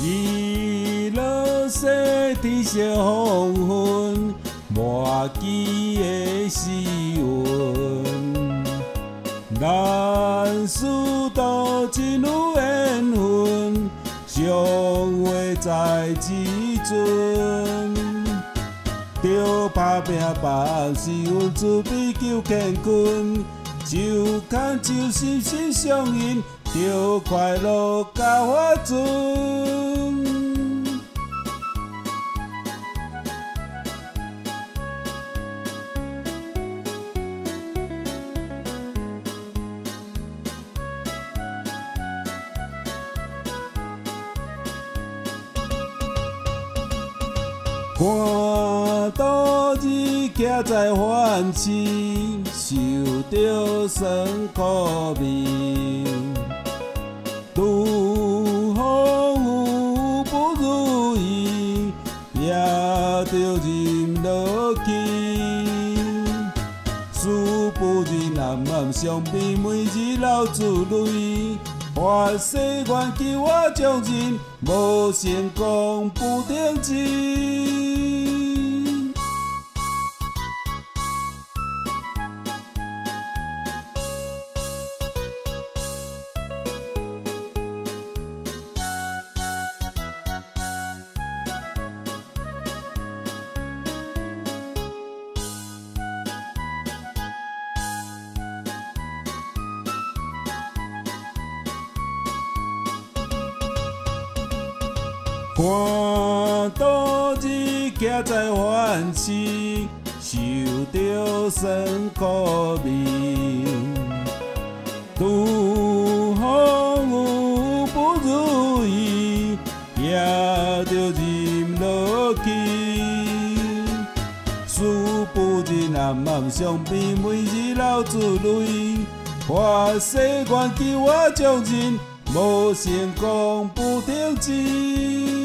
日落西，天色黄昏，莫记的时运。咱师徒真有缘分，相会在此阵。着打拼办事，阮自比求乾坤，手牵手心心相印，着快乐甲发存。看度日徛在欢喜，受着酸苦味。拄风雨不如意，也着忍落去。殊不知南南相比，每日流珠泪。发誓愿求我将人，无成功不停止。看度日徛在欢喜，受着酸苦味。拄风雨不如意，也着忍落去。殊不知南南相比，每日流珠泪。发誓愿求我将人，无成功不停止。